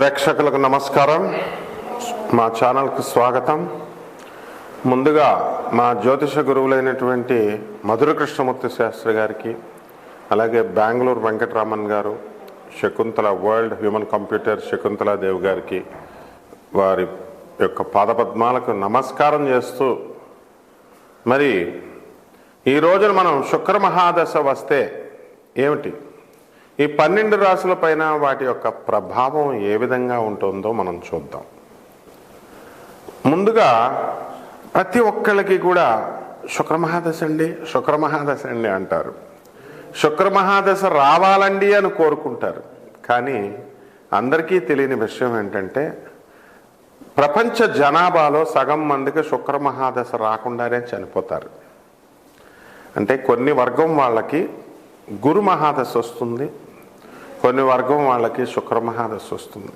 ప్రేక్షకులకు నమస్కారం. మా ఛానల్కు స్వాగతం. ముందుగా మా జ్యోతిష గురువులైనటువంటి మధుర కృష్ణమూర్తి శాస్త్రి గారికి, అలాగే బెంగళూరు వెంకటరామన్ గారు, Shakuntala world human computer Shakuntala Devi గారికి వారి యొక్క పాదపద్మాలకు నమస్కారం చేస్తూ, మరి ఈ రోజున మనం శుక్ర మహాదశ వస్తే ఏమిటి, ఈ 12 రాశుల పైన వాటి యొక్క ప్రభావం ఏ విధంగా ఉంటుందో మనం చూద్దాం. ముందుగా ప్రతి ఒక్కళ్ళకి కూడా శుక్రమహాదశ అండి అంటారు. శుక్రమహాదశ రావాలండి అని కోరుకుంటారు. కానీ అందరికీ తెలియని విషయం ఏంటంటే, ప్రపంచ జనాభాలో సగం మందికి శుక్రమహాదశ రాకుండానే చనిపోతారు. అంటే కొన్ని వర్గం వాళ్ళకి గురు మహాదశ వస్తుంది, కొన్ని వర్గం వాళ్ళకి శుక్రమహాదశ వస్తుంది.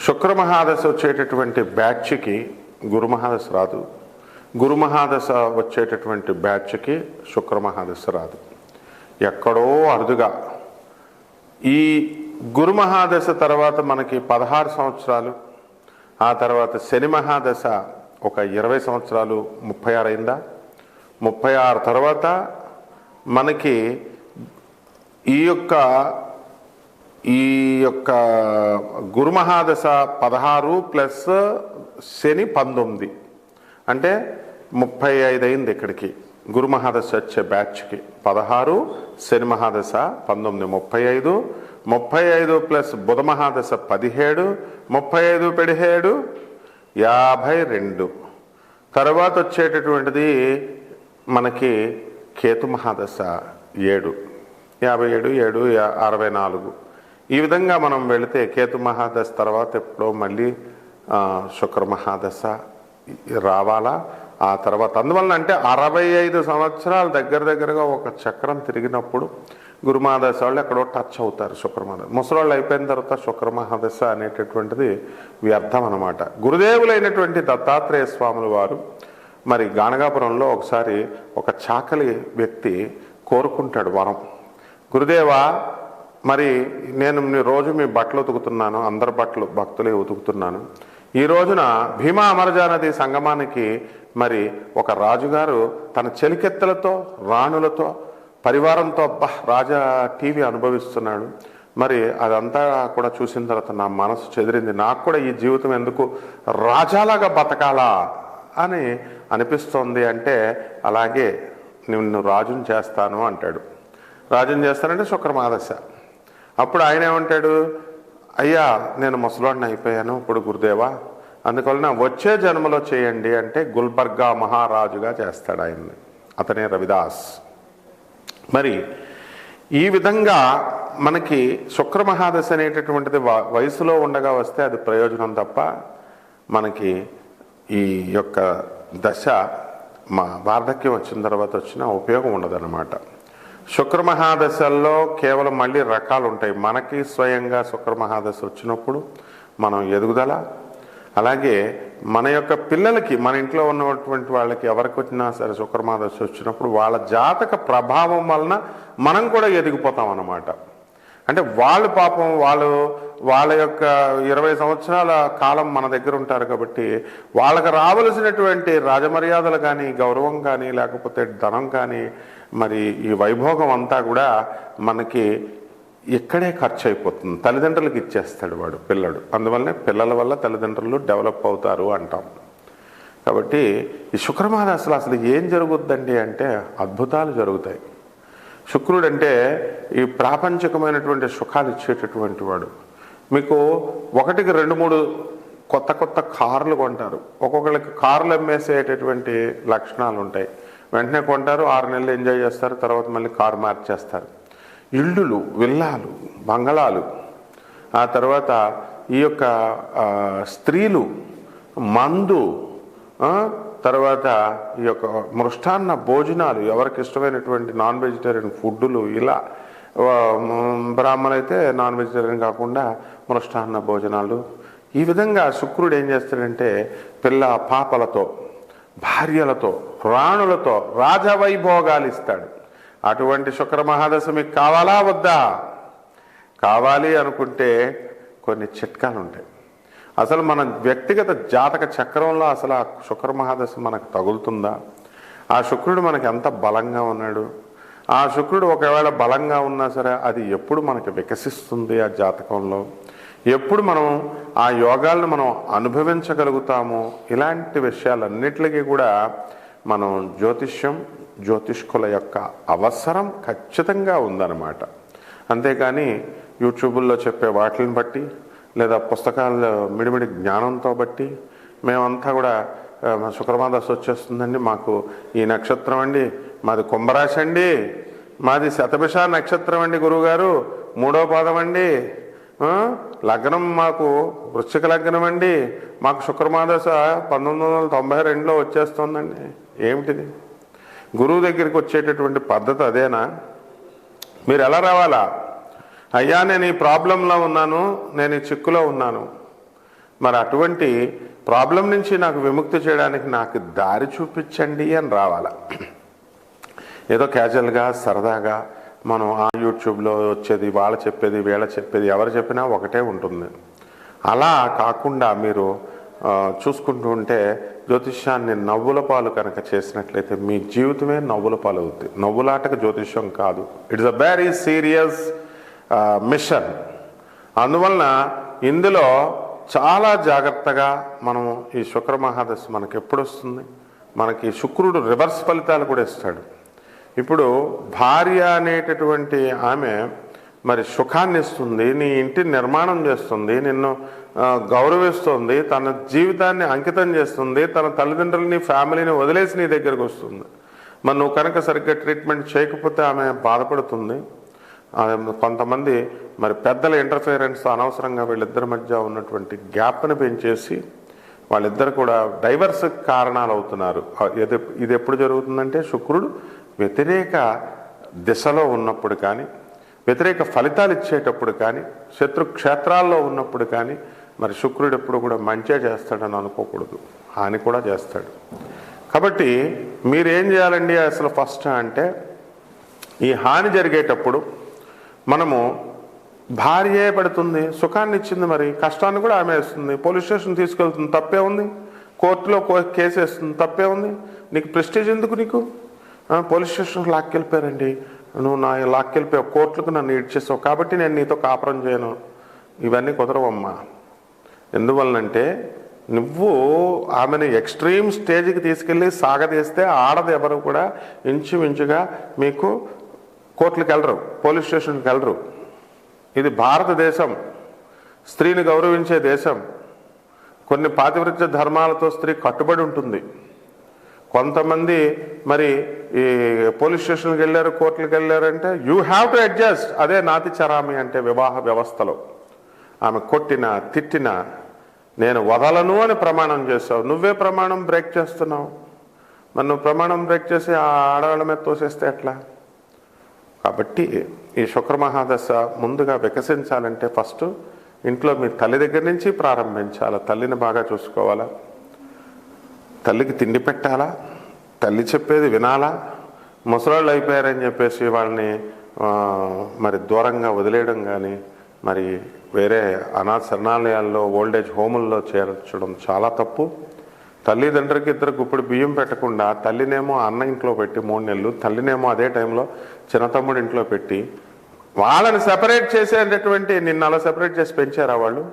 శుక్రమహాదశ వచ్చేటటువంటి బ్యాచ్కి గురు మహాదశ రాదు, గురు మహాదశ వచ్చేటటువంటి బ్యాచ్కి శుక్రమహాదశ రాదు. ఎక్కడో అరుదుగా ఈ గురు మహాదశ తర్వాత మనకి 16 సంవత్సరాలు, ఆ తర్వాత శని మహాదశ ఒక 20 సంవత్సరాలు, 36 అయిందా, 36 తర్వాత మనకి ఈ యొక్క గురు మహాదశ 16 ప్లస్ శని 19 అంటే 35 అయింది. ఇక్కడికి గురు మహాదశ వచ్చే బ్యాచ్కి 16 శని మహాదశ 19 35, 35 ప్లస్ బుధ మహాదశ 17, 35 17 52. తర్వాత వచ్చేటటువంటిది మనకి కేతు మహాదశ 7, 57, 7, 64. ఈ విధంగా మనం వెళితే కేతు మహాదశ తర్వాత ఎప్పుడో మళ్ళీ శుక్ర మహాదశ రావాలా. ఆ తర్వాత అందువలన అంటే 65 సంవత్సరాలు దగ్గరగా ఒక చక్రం తిరిగినప్పుడు గురు మహాదశ వాళ్ళు ఎక్కడో టచ్ అవుతారు. శుక్రమహాదశ ముసలాళ్ళు అయిపోయిన తర్వాత శుక్ర మహాదశ అనేటటువంటిది వ్యర్థం అన్నమాట. గురుదేవులైనటువంటి దత్తాత్రేయ స్వాముల వారు మరి గాణగాపురంలో ఒకసారి ఒక చాకలి వ్యక్తి కోరుకుంటాడు వరం, గురుదేవా మరి నేను రోజు మీ బట్టలు ఉతుకుతున్నాను, అందరి బట్టలు భక్తులే ఉతుకుతున్నాను. ఈ రోజున భీమా అమరజా నది సంగమానికి మరి ఒక రాజుగారు తన చెలికెత్తలతో రాణులతో పరివారంతో రాజా టీవీ అనుభవిస్తున్నాడు. మరి అదంతా కూడా చూసిన తర్వాత నా మనసు చెదిరింది, నాకు కూడా ఈ జీవితం ఎందుకు రాజాలాగా బతకాలా అని అనిపిస్తోంది. అంటే అలాగే నిన్ను రాజుని చేస్తాను అంటాడు. రాజుని చేస్తానంటే శుక్రమహాదశ. అప్పుడు ఆయన ఏమంటాడు, అయ్యా నేను ముసలాడిని అయిపోయాను ఇప్పుడు గురుదేవా, అందువలన వచ్చే జన్మలో చేయండి అంటే గుల్బర్గా మహారాజుగా చేస్తాడు ఆయన్ని. అతనే రవిదాస్. మరి ఈ విధంగా మనకి శుక్రమహాదశ అనేటటువంటిది వయసులో ఉండగా వస్తే అది ప్రయోజనం తప్ప మనకి ఈ యొక్క దశ మా వార్ధక్యం వచ్చిన తర్వాత వచ్చిన ఉపయోగం ఉండదన్నమాట. శుక్రమహాదశల్లో కేవలం మళ్ళీ రకాలు ఉంటాయి. మనకి స్వయంగా శుక్రమహాదశ వచ్చినప్పుడు మనం ఎదుగుదల, అలాగే మన యొక్క పిల్లలకి, మన ఇంట్లో ఉన్నటువంటి వాళ్ళకి ఎవరికి వచ్చినా సరే శుక్రమహాదశ వచ్చినప్పుడు వాళ్ళ జాతక ప్రభావం వలన మనం కూడా ఎదిగిపోతాం అన్నమాట. అంటే వాళ్ళు పాపం వాళ్ళ యొక్క 20 సంవత్సరాల కాలం మన దగ్గర ఉంటారు కాబట్టి వాళ్ళకి రావలసినటువంటి రాజమర్యాదలు కానీ, గౌరవం కానీ, లేకపోతే ధనం కానీ, మరి ఈ వైభోగం అంతా కూడా మనకి ఇక్కడే ఖర్చు అయిపోతుంది. తల్లిదండ్రులకు ఇచ్చేస్తాడు వాడు పిల్లడు. అందువల్లనే పిల్లల వల్ల తల్లిదండ్రులు డెవలప్ అవుతారు అంటాం. కాబట్టి ఈ శుక్రమహాదశలో అసలు ఏం జరుగుద్దండి అంటే అద్భుతాలు జరుగుతాయి. శుక్రుడు అంటే ఈ ప్రాపంచికమైనటువంటి సుఖాలు ఇచ్చేటటువంటి వాడు. మీకు 1కి 2, 3 కొత్త కార్లు కొంటారు. ఒక్కొక్కరికి కార్లు అమ్మేసేటటువంటి లక్షణాలు ఉంటాయి. వెంటనే కొంటారు, 6 నెలలు ఎంజాయ్ చేస్తారు, తర్వాత మళ్ళీ కారు మార్చేస్తారు. ఇళ్ళు, విల్లాలు, బంగళాలు, ఆ తర్వాత ఈ యొక్క స్త్రీలు, మందు, తర్వాత ఈ యొక్క మృష్టాన్న భోజనాలు, ఎవరికి ఇష్టమైనటువంటి నాన్ వెజిటేరియన్ ఫుడ్డులు, ఇలా బ్రాహ్మణులు అయితే నాన్ వెజిటేరియన్ కాకుండా మృష్టాన్న భోజనాలు. ఈ విధంగా శుక్రుడు ఏం చేస్తాడంటే పిల్ల పాపలతో, భార్యలతో, రాణులతో రాజవైభోగాలు ఇస్తాడు. అటువంటి శుక్ర మహాదశ మీకు కావాలా వద్దా? కావాలి అనుకుంటే కొన్ని చిట్కాలు ఉంటాయి. అసలు మన వ్యక్తిగత జాతక చక్రంలో అసలు ఆ శుక్ర మహాదశ మనకు తగులుతుందా, ఆ శుక్రుడు మనకి ఎంత బలంగా ఉన్నాడు, ఆ శుక్రుడు ఒకవేళ బలంగా ఉన్నా సరే అది ఎప్పుడు మనకి వికసిస్తుంది, ఆ జాతకంలో ఎప్పుడు మనం ఆ యోగాలను మనం అనుభవించగలుగుతాము, ఇలాంటి విషయాలన్నిటికీ కూడా మనం జ్యోతిష్కుల యొక్క అవసరం ఖచ్చితంగా ఉందన్నమాట. అంతేకాని యూట్యూబుల్లో చెప్పే వాటిని బట్టి లేదా పుస్తకాల మిడిమిడి జ్ఞానంతో బట్టి మేమంతా కూడా శుక్రమాదశ వచ్చేస్తుందండి, మాకు ఈ నక్షత్రం అండి, మాది కుంభరాశి అండి, మాది శతభిష నక్షత్రం అండి గురువుగారు, 3వ పాదం అండి, లగ్నం మాకు వృశ్చిక లగ్నం అండి, మాకు శుక్రమాదశ 1992లో వచ్చేస్తుందండి. ఏమిటిది? గురువు దగ్గరికి వచ్చేటటువంటి పద్ధతి అదేనా? మీరు ఎలా రావాలా? అయ్యా నేను ఈ ప్రాబ్లంలో ఉన్నాను, నేను ఈ చిక్కులో ఉన్నాను, మరి అటువంటి ప్రాబ్లం నుంచి నాకు విముక్తి చేయడానికి నాకు దారి చూపించండి అని రావాలా. ఏదో క్యాజువల్గా సరదాగా మనం ఆ యూట్యూబ్లో వచ్చేది, వాళ్ళు చెప్పేది, వీళ్ళ చెప్పేది, ఎవరు చెప్పినా ఒకటే ఉంటుంది. అలా కాకుండా మీరు చూసుకుంటూ ఉంటే జ్యోతిష్యాన్ని నవ్వుల పాలు కనుక చేసినట్లయితే మీ జీవితమే నవ్వుల పాలు అవుతుంది. నవ్వులాటకు జ్యోతిష్యం కాదు, it's a very serious mission. అందువలన ఇందులో చాలా జాగ్రత్తగా మనము ఈ శుక్ర మహాదశ మనకి ఎప్పుడు వస్తుంది, మనకి శుక్రుడు రివర్స్ ఫలితాలు కూడా ఇస్తాడు. ఇప్పుడు భార్య అనేటటువంటి ఆమె మరి సుఖాన్ని ఇస్తుంది, నీ ఇంటిని నిర్మాణం చేస్తుంది, నిన్ను గౌరవిస్తుంది, తన జీవితాన్ని అంకితం చేస్తుంది, తన తల్లిదండ్రులని ఫ్యామిలీని వదిలేసి నీ దగ్గరకు వస్తుంది. మరి నువ్వు కనుక సరిగ్గా ట్రీట్మెంట్ చేయకపోతే ఆమె బాధపడుతుంది. కొంతమంది మరి పెద్దల ఇంటర్ఫియరెన్స్ అనవసరంగా వీళ్ళిద్దరి మధ్య ఉన్నటువంటి గ్యాప్ని పెంచేసి వాళ్ళిద్దరు కూడా డైవర్స్ కారణాలు అవుతున్నారు. ఇది ఎప్పుడు జరుగుతుందంటే శుక్రుడు వ్యతిరేక దిశలో ఉన్నప్పుడు కానీ, వ్యతిరేక ఫలితాలు ఇచ్చేటప్పుడు కానీ, శత్రు క్షేత్రాల్లో ఉన్నప్పుడు కానీ మరి శుక్రుడు ఎప్పుడు కూడా మంచిగా చేస్తాడని అనుకోకూడదు, హాని కూడా చేస్తాడు. కాబట్టి మీరేం చేయాలండి అసలు ఫస్ట్ అంటే, ఈ హాని జరిగేటప్పుడు మనము భార్యే పడుతుంది, సుఖాన్ని ఇచ్చింది, మరి కష్టాన్ని కూడా ఆమె వేస్తుంది, పోలీస్ స్టేషన్ తీసుకెళ్తుంది, తప్పే ఉంది, కోర్టులో కేసు వేస్తుంది, తప్పే ఉంది, నీకు ప్రెస్టేజ్ ఎందుకు, నీకు పోలీస్ స్టేషన్కి లాక్కెళ్ళిపోయారండి, నువ్వు నా లాక్కెళ్ళిపోయావు, కోర్టులకు నన్ను ఇడ్చేసావు కాబట్టి నేను నీతో కాపురం చేయను, ఇవన్నీ కుదరవమ్మా. ఎందువలనంటే నువ్వు ఆమెను ఎక్స్ట్రీమ్ స్టేజ్కి తీసుకెళ్ళి సాగదీస్తే ఆడది ఎవరు కూడా ఇంచుమించుగా మీకు కోర్టులకు వెళ్ళరు, పోలీస్ స్టేషన్కి వెళ్ళరు. ఇది భారతదేశం, స్త్రీని గౌరవించే దేశం. కొన్ని పాతివ్రత్య ధర్మాలతో స్త్రీ కట్టుబడి ఉంటుంది. కొంతమంది మరి ఈ పోలీస్ స్టేషన్కి వెళ్ళారు, కోర్టులకు వెళ్ళారంటే యూ హ్యావ్ టు అడ్జస్ట్. అదే నాతి చరామి అంటే వివాహ వ్యవస్థలో. ఆమె కొట్టినా తిట్టినా నేను వదలను అని ప్రమాణం చేస్తావు, నువ్వే ప్రమాణం బ్రేక్ చేస్తున్నావు. మరి నువ్వు ప్రమాణం బ్రేక్ చేసి ఆ ఆడవాళ్ళ మీద తోసేస్తే ఎట్లా? కాబట్టి ఈ శుక్ర మహాదశ ముందుగా వికసించాలంటే ఫస్ట్ ఇంట్లో మీ తల్లి దగ్గర నుంచి ప్రారంభించాలా. తల్లిని బాగా చూసుకోవాలా, తల్లికి తిండి పెట్టాలా, తల్లి చెప్పేది వినాలా. ముసలాళ్ళు అయిపోయారని చెప్పేసి వాళ్ళని మరి దూరంగా వదిలేయడం కానీ, మరి వేరే అనాథ శరణాలయాల్లో ఓల్డేజ్ హోముల్లో చేర్చడం చాలా తప్పు. తల్లిదండ్రికి ఇద్దరు గుప్పుడు బియ్యం పెట్టకుండా తల్లినేమో అన్న ఇంట్లో పెట్టి 3 నెలలు, తల్లినేమో అదే టైంలో చిన్న తమ్ముడు ఇంట్లో పెట్టి వాళ్ళని సెపరేట్ చేసేటటువంటి, నిన్ను అలా సెపరేట్ చేసి పెంచారా వాళ్ళు?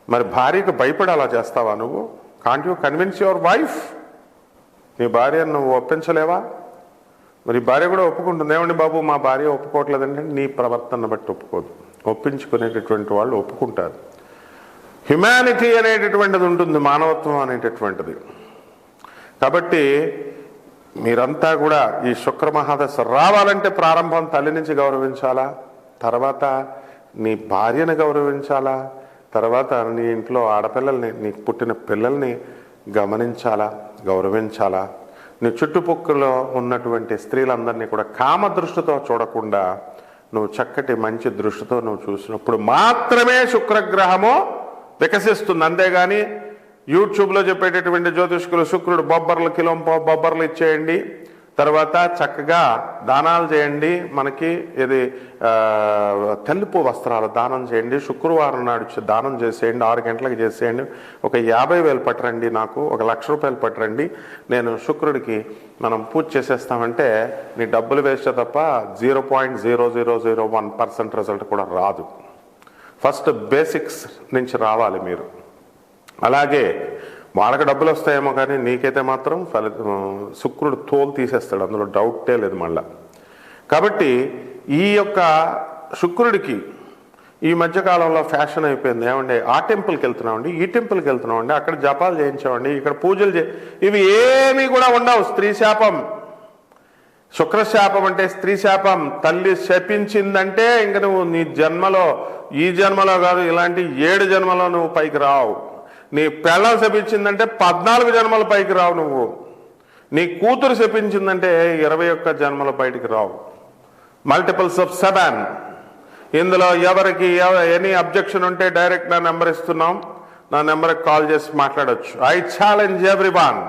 మరి భార్యకు భయపడి అలా చేస్తావా నువ్వు? Can't you convince your wife? నీ భార్యను నువ్వు ఒప్పించలేవా? మరి భార్య కూడా ఒప్పుకుంటుంది, ఏమండి బాబు మా భార్య ఒప్పుకోవట్లేదంటే నీ ప్రవర్తన బట్టి ఒప్పుకోదు. ఒప్పించుకునేటటువంటి వాళ్ళు ఒప్పుకుంటారు. హ్యుమానిటీ అనేటటువంటిది ఉంటుంది, మానవత్వం అనేటటువంటిది. కాబట్టి మీరంతా కూడా ఈ శుక్ర మహాదశ రావాలంటే ప్రారంభం తల్లి నుంచి గౌరవించాలా, తర్వాత నీ భార్యను గౌరవించాలా, తర్వాత నీ ఇంట్లో ఆడపిల్లల్ని, నీకు పుట్టిన పిల్లల్ని గమనించాలా, గౌరవించాలా. నీ చుట్టుపక్కల ఉన్నటువంటి స్త్రీలందరినీ కూడా కామ దృష్టితో చూడకుండా నువ్వు చక్కటి మంచి దృష్టితో నువ్వు చూసినప్పుడు మాత్రమే శుక్రగ్రహము వికసిస్తుంది. అంతేగాని యూట్యూబ్లో చెప్పేటటువంటి జ్యోతిష్కులు శుక్రుడు బొబ్బర్లు కిలో బొబ్బర్లు ఇచ్చేయండి, తర్వాత చక్కగా దానాలు చేయండి. మనకి ఇది తెలుపు వస్త్రాలు దానం చేయండి. శుక్రవారం నాడు దానం చేసేయండి, 6 గంటలకు చేసేయండి. ఒక 50,000 పట్టరండి, నాకు ఒక 1,00,000 రూపాయలు పట్టరండి, నేను శుక్రుడికి మనం పూజ చేసేస్తామంటే నీ డబ్బులు వేస్తే తప్ప 0.0001% రిజల్ట్ కూడా రాదు. ఫస్ట్ బేసిక్స్ నుంచి రావాలి మీరు. అలాగే వాళ్ళకి డబ్బులు వస్తాయేమో కానీ నీకైతే మాత్రం శుక్రుడు తోలు తీసేస్తాడు, అందులో డౌటే లేదు మళ్ళా. కాబట్టి ఈ యొక్క శుక్రుడికి ఈ మధ్యకాలంలో ఫ్యాషన్ అయిపోయింది. ఏమండి ఆ టెంపుల్కి వెళ్తున్నామండి, ఈ టెంపుల్కి వెళ్తున్నామండి, అక్కడ జపాలు చేయించామండి, ఇక్కడ పూజలు ఇవి ఏమీ కూడా ఉండవు. స్త్రీ శాపం, శుక్రశాపం అంటే స్త్రీ శాపం. తల్లి శపించిందంటే ఇంక నువ్వు నీ జన్మలో, ఈ జన్మలో కాదు ఇలాంటి 7 జన్మలో నువ్వు పైకి రావు. నీ పెళ్ళం శపించిందంటే 14 జన్మల పైకి రావు నువ్వు. నీ కూతురు శపించిందంటే 21 జన్మల బయటికి రావు. Multiples of 7. ఇందులో ఎవరికి ఎనీ అబ్జెక్షన్ ఉంటే డైరెక్ట్ నా నెంబర్ ఇస్తున్నాం, నా నెంబర్కి కాల్ చేసి మాట్లాడచ్చు. I challenge everyone.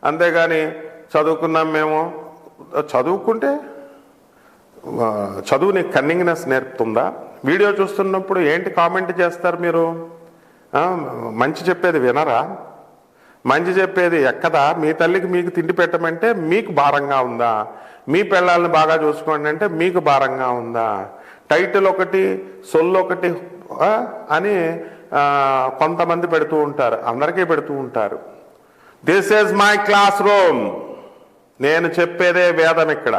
అంతేగాని చదువుకున్నాం మేము, చదువుకుంటే చదువు నీ కన్నింగ్నెస్ నేర్పుతుందా? వీడియో చూస్తున్నప్పుడు ఏంటి కామెంట్ చేస్తారు మీరు? మంచి చెప్పేది వినరా? మంచి చెప్పేది ఎక్కదా? మీ తల్లికి మీకు తిండి పెట్టమంటే మీకు భారంగా ఉందా? మీ పిల్లల్ని బాగా చూసుకోండి అంటే మీకు భారంగా ఉందా? టైటిల్ ఒకటి, సొల్లు ఒకటి అని కొంతమంది పెడుతూ ఉంటారు, అందరికీ పెడుతూ ఉంటారు. This is my class room. నేను చెప్పేదే వేదం ఇక్కడ.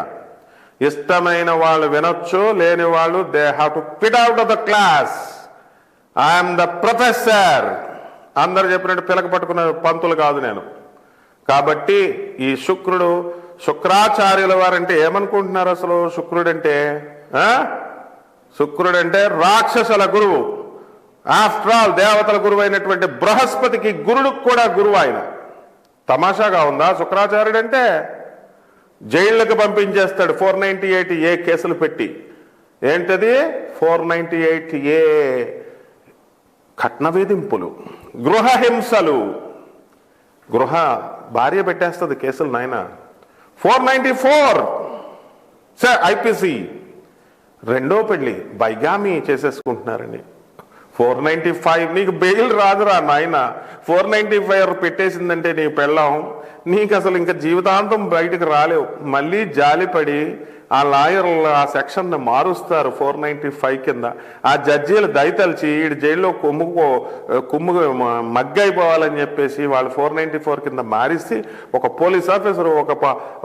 ఇష్టమైన వాళ్ళు వినొచ్చు, లేని వాళ్ళు they have to quit out of the class. I'm the professor. అందరు చెప్పినట్టు పిలక పట్టుకున్న పంతులు కాదు నేను. కాబట్టి ఈ శుక్రుడు, శుక్రాచార్యుల వారంటే ఏమనుకుంటున్నారు అసలు? శుక్రుడంటే రాక్షసుల గురువు. ఆఫ్టర్ ఆల్ దేవతల గురువు అయినటువంటి బృహస్పతికి గురుడుకు కూడా గురువు ఆయన. తమాషాగా ఉందా? శుక్రాచార్యుడు అంటే జైళ్ళకి పంపించేస్తాడు 498A కేసులు పెట్టి. ఏంటది 498A? కట్న వేధింపులు, గృహహింసలు. భార్య పెట్టేస్తుంది కేసులు నాయన. 494 IPC, రెండో పెళ్లి, బైగామి చేసేసుకుంటున్నారండి. 495 నీకు బెయిల్ రాదురా నాయన. 495 పెట్టేసిందంటే నీ పెళ్ళం, నీకు అసలు ఇంకా జీవితాంతం బయటకు రాలేవు. మళ్ళీ జాలిపడి ఆ లాయర్లు ఆ సెక్షన్ మారుస్తారు 495 కింద. ఆ జడ్జీలు దయతలిచి ఈ జైల్లో కుమ్ము మగ్గైపోవాలని చెప్పేసి వాళ్ళు 494 కింద మారిస్తే ఒక పోలీస్ ఆఫీసరు,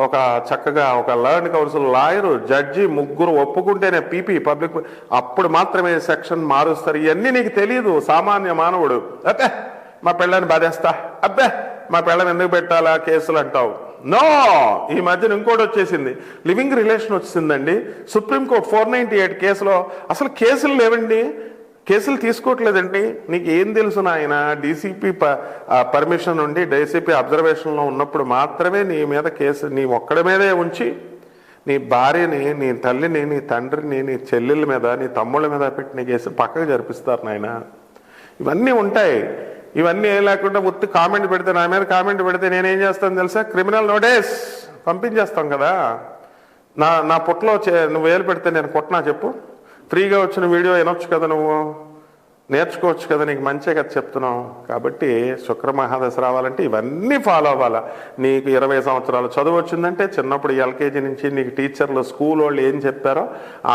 ఒక చక్కగా ఒక లర్న్ కౌన్సిల్ లాయరు, జడ్జి ముగ్గురు ఒప్పుకుంటేనే పీపీ పబ్లిక్, అప్పుడు మాత్రమే సెక్షన్ మారుస్తారు. ఇవన్నీ నీకు తెలియదు సామాన్య మానవుడు. అబ్బే మా పిల్లని బాధేస్తా, అబ్బే మా పిల్లని ఎందుకు పెట్టాలా కేసులు అంటావు. నో, ఈ మధ్యన ఇంకోటి వచ్చేసింది, లివింగ్ రిలేషన్ వచ్చిందండి. సుప్రీంకోర్టు 498 కేసులో అసలు కేసులు లేవండి, కేసులు తీసుకోవట్లేదండి. నీకు ఏం తెలుసు నాయన? డీసీపీ పర్మిషన్ ఉండి డీసీపీ అబ్జర్వేషన్లో ఉన్నప్పుడు మాత్రమే నీ మీద కేసు, నీ ఒక్కడి మీదే ఉంచి నీ భార్యని, నీ తల్లిని, నీ తండ్రిని, నీ చెల్లెళ్ళ మీద, నీ తమ్ముళ్ళ మీద పెట్టి నీ కేసు పక్కకు జరిపిస్తారు నాయన. ఇవన్నీ ఉంటాయి. ఇవన్నీ ఏం లేకుండా ఉత్తి కామెంట్ పెడితే, నా మీద కామెంట్ పెడితే నేనేం చేస్తాను తెలుసా? క్రిమినల్ నోటీస్ పంపించేస్తాం కదా. నా పుట్టలో నువ్వు వేలు పెడితే నేను కొట్టనా చెప్పు? ఫ్రీగా వచ్చిన వీడియో వినొచ్చు కదా, నువ్వు నేర్చుకోవచ్చు కదా, నీకు మంచిగా కదా చెప్తున్నావు. కాబట్టి శుక్ర మహాదశ రావాలంటే ఇవన్నీ ఫాలో అవ్వాలా. నీకు 20 సంవత్సరాలు చదువు వచ్చిందంటే చిన్నప్పుడు ఎల్కేజీ నుంచి నీకు టీచర్లు, స్కూల్ వాళ్ళు ఏం చెప్పారో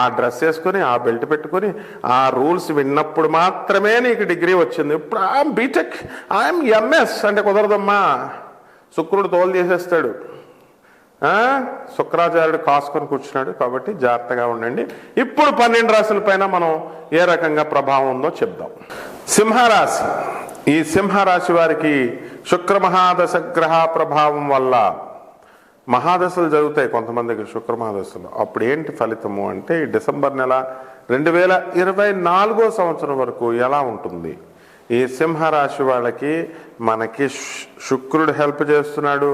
ఆ డ్రెస్ వేసుకొని, ఆ బెల్ట్ పెట్టుకొని, ఆ రూల్స్ విన్నప్పుడు మాత్రమే నీకు డిగ్రీ వచ్చింది. ఇప్పుడు ఐఎమ్ బీటెక్, ఐఎమ్ MS అంటే కుదరదమ్మా. శుక్రుడు తోలు చేసేస్తాడు. శుక్రాచార్యుడు కాసుకొని కూర్చున్నాడు. కాబట్టి జాగ్రత్తగా ఉండండి. ఇప్పుడు 12 రాశుల పైన మనం ఏ రకంగా ప్రభావం ఉందో చెప్దాం. సింహరాశి. ఈ సింహరాశి వారికి శుక్ర మహాదశ గ్రహ ప్రభావం వల్ల మహాదశలు జరుగుతాయి కొంతమందికి, శుక్ర మహాదశలు. అప్పుడు ఏంటి ఫలితము అంటే డిసెంబర్ నెల 2024 సంవత్సరం వరకు ఎలా ఉంటుంది? ఈ సింహరాశి వాళ్ళకి మనకి శుక్రుడు హెల్ప్ చేస్తున్నాడు.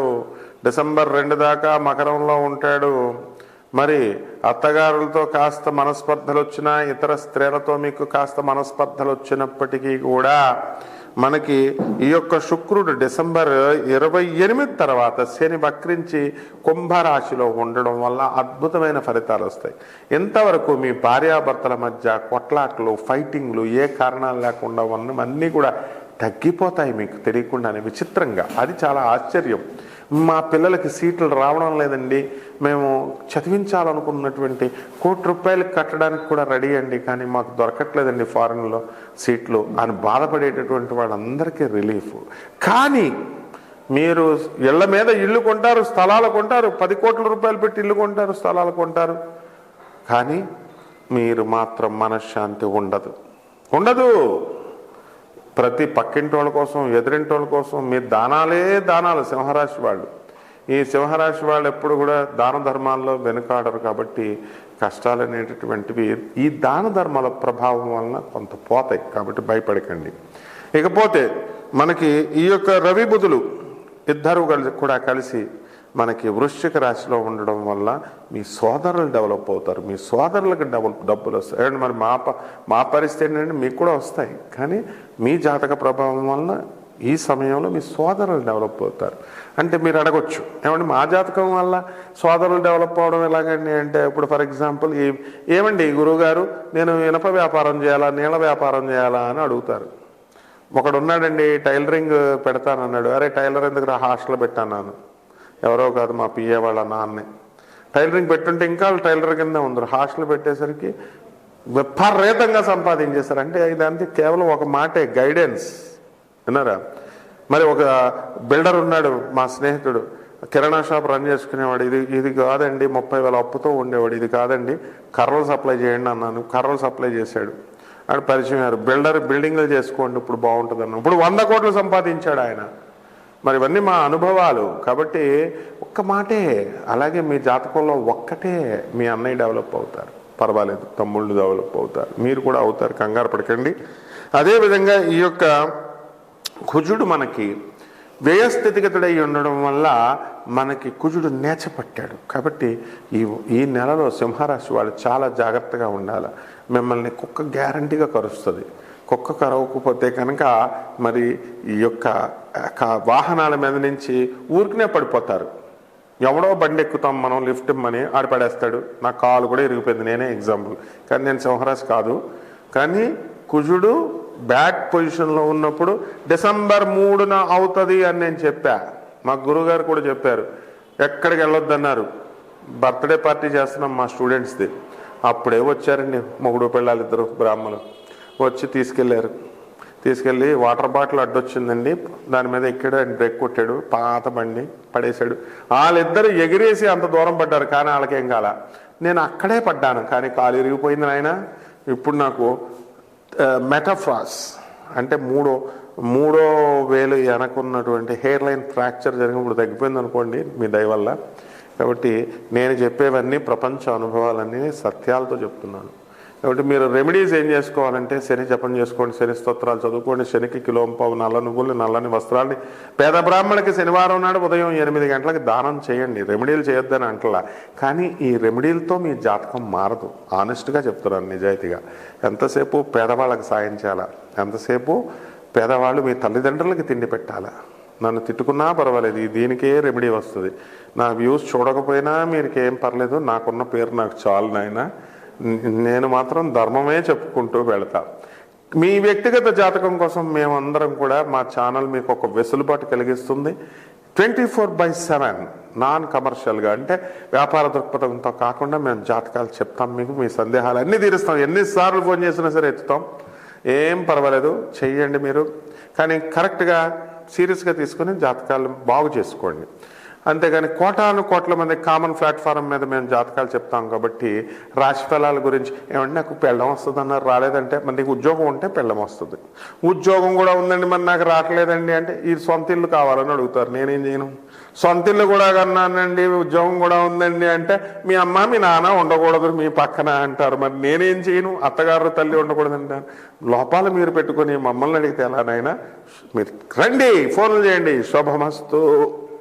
డిసెంబర్ 2 దాకా మకరంలో ఉంటాడు. మరి అత్తగారులతో కాస్త మనస్పర్ధలు వచ్చినా, ఇతర స్త్రీలతో మీకు కాస్త మనస్పర్ధలు వచ్చినప్పటికీ కూడా మనకి ఈ యొక్క శుక్రుడు డిసెంబర్ 28 తర్వాత శని వక్రించి కుంభరాశిలో ఉండడం వల్ల అద్భుతమైన ఫలితాలు వస్తాయి. ఎంతవరకు మీ భార్యాభర్తల మధ్య కొట్లాట్లు, ఫైటింగ్లు ఏ కారణాలు లేకుండా ఉన్నవన్నీ కూడా తగ్గిపోతాయి మీకు తెలియకుండానే, విచిత్రంగా. అది చాలా ఆశ్చర్యం. మా పిల్లలకి సీట్లు రావడం లేదండి, మేము చదివించాలనుకున్నటువంటి ₹1,00,00,000 కట్టడానికి కూడా రెడీ అండి, కానీ మాకు దొరకట్లేదండి ఫారెన్లో సీట్లు అని బాధపడేటటువంటి వాళ్ళందరికీ రిలీఫ్. కానీ మీరు ఇళ్ల మీద ఇల్లు కొంటారు, స్థలాలు కొంటారు, ₹10 కోట్ల పెట్టి ఇల్లు కొంటారు, స్థలాలు కొంటారు, కానీ మీరు మాత్రం మనశ్శాంతి ఉండదు. ప్రతి పక్కింటి వాళ్ళ కోసం, ఎదురింటి వాళ్ళ కోసం మీరు దానాలు. సింహరాశి వాళ్ళు, ఈ సింహరాశి వాళ్ళు ఎప్పుడు కూడా దాన ధర్మాల్లో వెనుకాడరు. కాబట్టి కష్టాలు అనేటటువంటివి ఈ దాన ధర్మాల ప్రభావం వలన కొంత పోతాయి. కాబట్టి భయపడకండి. ఇకపోతే మనకి ఈ యొక్క రవి బుధులు ఇద్దరు కూడా కలిసి మనకి వృశ్చిక రాశిలో ఉండడం వల్ల మీ సోదరులు డెవలప్ అవుతారు, మీ సోదరులకు డబ్బులు వస్తాయి. ఏమంటే మరి మా పరిస్థితి ఏంటంటే మీకు కూడా వస్తాయి, కానీ మీ జాతక ప్రభావం వలన ఈ సమయంలో మీ సోదరులు డెవలప్ అవుతారు. అంటే మీరు అడగొచ్చు, ఏమంటే మా జాతకం వల్ల సోదరులు డెవలప్ అవడం ఎలాగండి అంటే, ఇప్పుడు ఫర్ ఎగ్జాంపుల్ ఏమండి గురువుగారు నేను ఇనప వ్యాపారం చేయాలా, నీళ్ళ వ్యాపారం చేయాలా అని అడుగుతారు. ఒకడు ఉన్నాడండి టైలరింగ్ పెడతానన్నాడు. అరే టైలర్ ఎందుకు హాస్టల్ పెట్టాను, ఎవరో కాదు మా పిఏ వాళ్ళ నాన్నే. టైలరింగ్ పెట్టుంటే ఇంకా వాళ్ళు టైలర్ కింద ఉందరు, హాస్టల్ పెట్టేసరికి విపరీతంగా సంపాదించేశారు. అంటే ఇదంతా కేవలం ఒక మాటే, గైడెన్స్, విన్నారా? మరి ఒక బిల్డర్ ఉన్నాడు మా స్నేహితుడు, కిరాణా షాప్ రన్ చేసుకునేవాడు. ఇది కాదండి 30,000 అప్పుతో ఉండేవాడు, ఇది కాదండి కర్రలు సప్లై చేయండి అన్నాను, కర్రలు సప్లై చేశాడు. అక్కడ పరిచయం అయ్యారు. బిల్డింగ్లు చేసుకోండి ఇప్పుడు బాగుంటుంది అన్నాను. ఇప్పుడు 100 కోట్లు సంపాదించాడు ఆయన. మరి ఇవన్నీ మా అనుభవాలు. కాబట్టి ఒక్క మాటే, అలాగే మీ జాతకంలో ఒక్కటే మీ అన్నయ్య డెవలప్ అవుతారు, పర్వాలేదు, తమ్ముళ్ళు డెవలప్ అవుతారు, మీరు కూడా అవుతారు, కంగారు పడకండి. అదేవిధంగా ఈ యొక్క కుజుడు మనకి వ్యయస్థితిగతుడై ఉండడం వల్ల మనకి కుజుడు నేచపట్టాడు. కాబట్టి ఈ నెలలో సింహరాశి వాళ్ళు చాలా జాగ్రత్తగా ఉండాలి. మిమ్మల్ని కుక్క గ్యారంటీగా కరుస్తుంది. కుక్క కరవకపోతే కనుక మరి ఈ యొక్క వాహనాల మీద నుంచి ఊరికనే పడిపోతారు. ఎవడో బండి ఎక్కుతాం మనం, లిఫ్ట్ ఇమ్మని ఆడపడేస్తాడు. నా కాలు కూడా ఇరిగిపోయింది, నేనే ఎగ్జాంపుల్. కానీ నేను సింహరాశి కాదు. కానీ కుజుడు బ్యాడ్ పొజిషన్లో ఉన్నప్పుడు డిసెంబర్ 3న అవుతుంది అని నేను చెప్పా. మా గురువుగారు కూడా చెప్పారు, ఎక్కడికి వెళ్ళొద్దన్నారు. బర్త్డే పార్టీ చేస్తున్నాం మా స్టూడెంట్స్ది. అప్పుడే వచ్చారండి మొగుడు పిల్లలు ఇద్దరు బ్రాహ్మణులు వచ్చి తీసుకెళ్ళి వాటర్ బాటిల్ అడ్డొచ్చిందండి, దాని మీద ఎక్కాడు, ఆయన బ్రేక్ కొట్టాడు, పాత బండి పడేశాడు. వాళ్ళిద్దరు ఎగిరేసి అంత దూరం పడ్డారు, కానీ వాళ్ళకేం కాల. నేను అక్కడే పడ్డాను, కానీ కాలు ఇరిగిపోయింది ఆయన. ఇప్పుడు నాకు మెటాఫ్రాస్ అంటే మూడో వేలు వెనకున్నటువంటి హెయిర్ లైన్ ఫ్రాక్చర్ జరిగినప్పుడు తగ్గిపోయింది అనుకోండి మీ దయ వల్ల. కాబట్టి నేను చెప్పేవన్నీ ప్రపంచ అనుభవాలన్నీ సత్యాలతో చెప్తున్నాను. కాబట్టి మీరు రెమెడీస్ ఏం చేసుకోవాలంటే శని జపం చేసుకోండి, శని స్తోత్రాలు చదువుకోండి, శనికి కిలోంపావు నల్ల నువ్వులు, నల్లని వస్త్రాన్ని పేద బ్రాహ్మణికి శనివారం నాడు ఉదయం 8 గంటలకు దానం చేయండి. రెమెడీలు చేయొద్దని అంటలా, కానీ ఈ రెమెడీలతో మీ జాతకం మారదు. ఆనెస్ట్గా చెప్తున్నాను, నిజాయితీగా. ఎంతసేపు పేదవాళ్ళకి సాయం చేయాలా, ఎంతసేపు పేదవాళ్ళు మీ తల్లిదండ్రులకి తిండి పెట్టాలా. నన్ను తిట్టుకున్నా పర్వాలేదు, దీనికే రెమెడీ వస్తుంది. నా వ్యూస్ చూడకపోయినా మీకేం పర్లేదు, నాకున్న పేరు నాకు చాలు నాయనా. నేను మాత్రం ధర్మమే చెప్పుకుంటూ వెళతా. మీ వ్యక్తిగత జాతకం కోసం మేమందరం కూడా మా ఛానల్ మీకు ఒక వెసులుబాటు కలిగిస్తుంది. 24/7 నాన్ కమర్షియల్గా, అంటే వ్యాపార దృక్పథంతో కాకుండా మేము జాతకాలు చెప్తాం. మీకు మీ సందేహాలు అన్నీ తీరుస్తాం. ఎన్నిసార్లు ఫోన్ చేసినా సరే ఎత్తుతాం, ఏం పర్వాలేదు, చెయ్యండి మీరు. కానీ కరెక్ట్గా సీరియస్గా తీసుకుని జాతకాలు బాగు చేసుకోండి. అంతేగాని కోట్ల మంది కామన్ ప్లాట్ఫారం మీద మేము జాతకాలు చెప్తాం. కాబట్టి రాశి ఫలాల గురించి ఏమంటే నాకు పెళ్ళం వస్తుంది అన్నారు, రాలేదంటే మరి నీకు ఉద్యోగం ఉంటే పెళ్ళం వస్తుంది. ఉద్యోగం కూడా ఉందండి మరి నాకు రావట్లేదండి అంటే ఈ సొంత ఇల్లు కావాలని అడుగుతారు. నేనేం చేయను, సొంత ఇల్లు కూడా కన్నానండి, ఉద్యోగం కూడా ఉందండి అంటే మీ అమ్మ మీ నాన్న ఉండకూడదు మీ పక్కన అంటారు. మరి నేనేం చేయను, అత్తగారు తల్లి ఉండకూడదు అంటారు. లోపాలు మీరు పెట్టుకొని మమ్మల్ని అడిగితే ఎలానైనా మీరు రండి, ఫోన్లు చేయండి. శుభమస్తు.